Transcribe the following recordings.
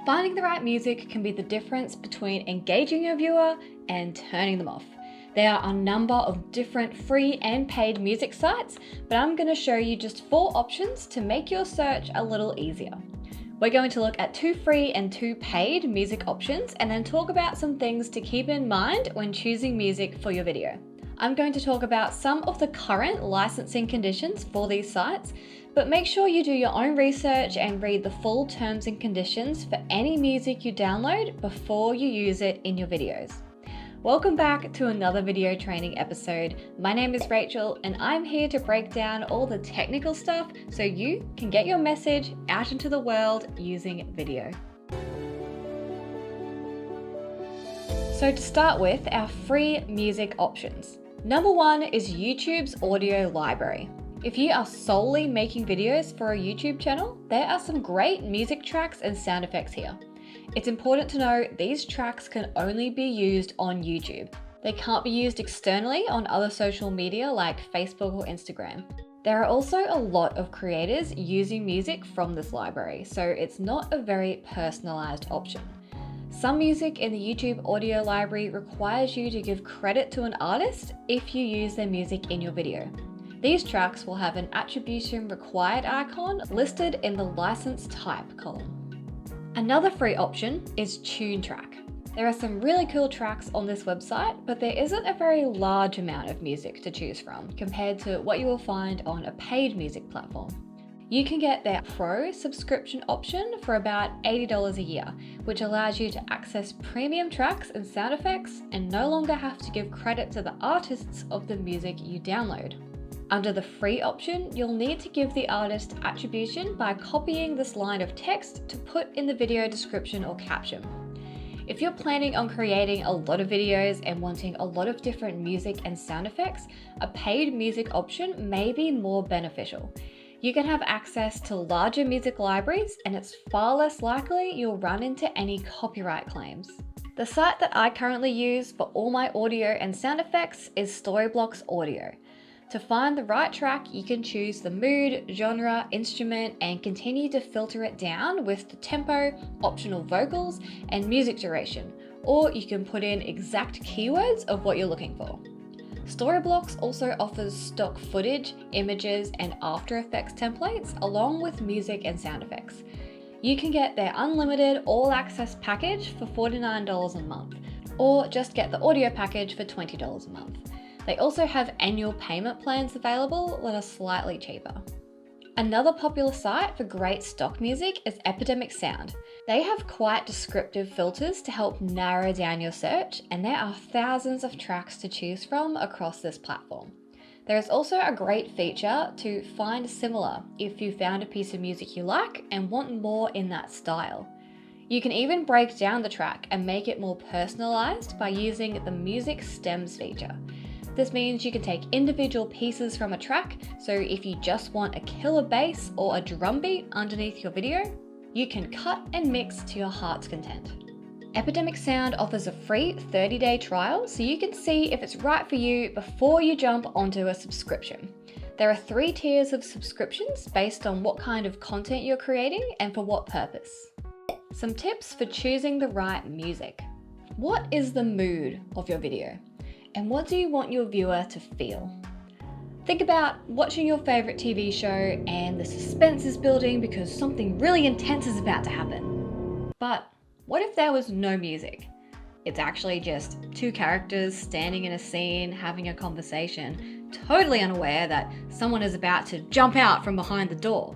Finding the right music can be the difference between engaging your viewer and turning them off. There are a number of different free and paid music sites, but I'm going to show you just 4 options to make your search a little easier. We're going to look at 2 free and 2 paid music options and then talk about some things to keep in mind when choosing music for your video. I'm going to talk about some of the current licensing conditions for these sites, but make sure you do your own research and read the full terms and conditions for any music you download before you use it in your videos. Welcome back to another video training episode. My name is Rachel and I'm here to break down all the technical stuff so you can get your message out into the world using video. So to start with, our free music options. Number 1 is YouTube's audio library. If you are solely making videos for a YouTube channel, there are some great music tracks and sound effects here. It's important to know these tracks can only be used on YouTube. They can't be used externally on other social media like Facebook or Instagram. There are also a lot of creators using music from this library, so it's not a very personalized option. Some music in the YouTube audio library requires you to give credit to an artist if you use their music in your video. These tracks will have an attribution required icon listed in the license type column. Another free option is Tunetrack. There are some really cool tracks on this website, but there isn't a very large amount of music to choose from compared to what you will find on a paid music platform. You can get their Pro subscription option for about $80 a year, which allows you to access premium tracks and sound effects and no longer have to give credit to the artists of the music you download. Under the free option, you'll need to give the artist attribution by copying this line of text to put in the video description or caption. If you're planning on creating a lot of videos and wanting a lot of different music and sound effects, a paid music option may be more beneficial. You can have access to larger music libraries and it's far less likely you'll run into any copyright claims. The site that I currently use for all my audio and sound effects is Storyblocks Audio. To find the right track, you can choose the mood, genre, instrument, and continue to filter it down with the tempo, optional vocals, and music duration, or you can put in exact keywords of what you're looking for. Storyblocks also offers stock footage, images, and After Effects templates along with music and sound effects. You can get their unlimited all-access package for $49 a month, or just get the audio package for $20 a month. They also have annual payment plans available that are slightly cheaper. Another popular site for great stock music is Epidemic. They have quite descriptive filters to help narrow down your search, and there are thousands of tracks to choose from across this platform. There is also a great feature to find similar if you found a piece of music you like and want more in that style. You can even break down the track and make it more personalized by using the Music Stems feature. This means you can take individual pieces from a track, so if you just want a killer bass or a drum beat underneath your video, you can cut and mix to your heart's content. Epidemic Sound offers a free 30-day trial so you can see if it's right for you before you jump onto a subscription. There are 3 tiers of subscriptions based on what kind of content you're creating and for what purpose. Some tips for choosing the right music. What is the mood of your video? And what do you want your viewer to feel? Think about watching your favorite TV show and the suspense is building because something really intense is about to happen. But what if there was no music? It's actually just 2 characters standing in a scene having a conversation, totally unaware that someone is about to jump out from behind the door.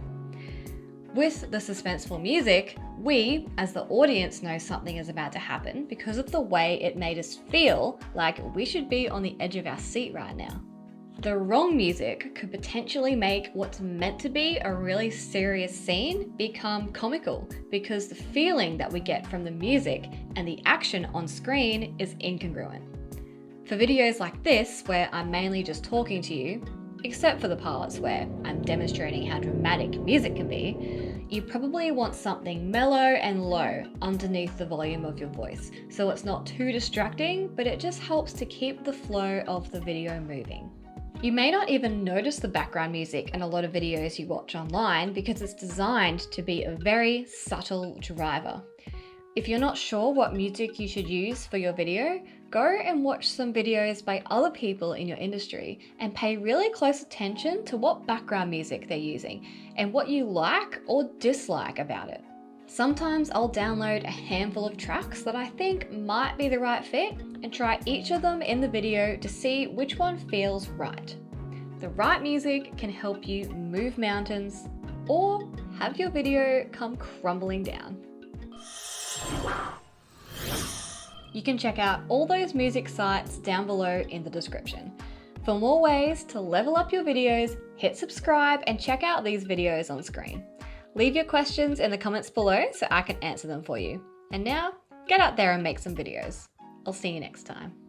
With the suspenseful music, we, as the audience, know something is about to happen because of the way it made us feel like we should be on the edge of our seat right now. The wrong music could potentially make what's meant to be a really serious scene become comical because the feeling that we get from the music and the action on screen is incongruent. For videos like this, where I'm mainly just talking to you, except for the parts where I'm demonstrating how dramatic music can be, you probably want something mellow and low underneath the volume of your voice, so it's not too distracting, but it just helps to keep the flow of the video moving. You may not even notice the background music in a lot of videos you watch online because it's designed to be a very subtle driver. If you're not sure what music you should use for your video, go and watch some videos by other people in your industry and pay really close attention to what background music they're using and what you like or dislike about it. Sometimes I'll download a handful of tracks that I think might be the right fit and try each of them in the video to see which one feels right. The right music can help you move mountains or have your video come crumbling down. You can check out all those music sites down below in the description. For more ways to level up your videos, hit subscribe and check out these videos on screen. Leave your questions in the comments below so I can answer them for you. And now, get out there and make some videos. I'll see you next time.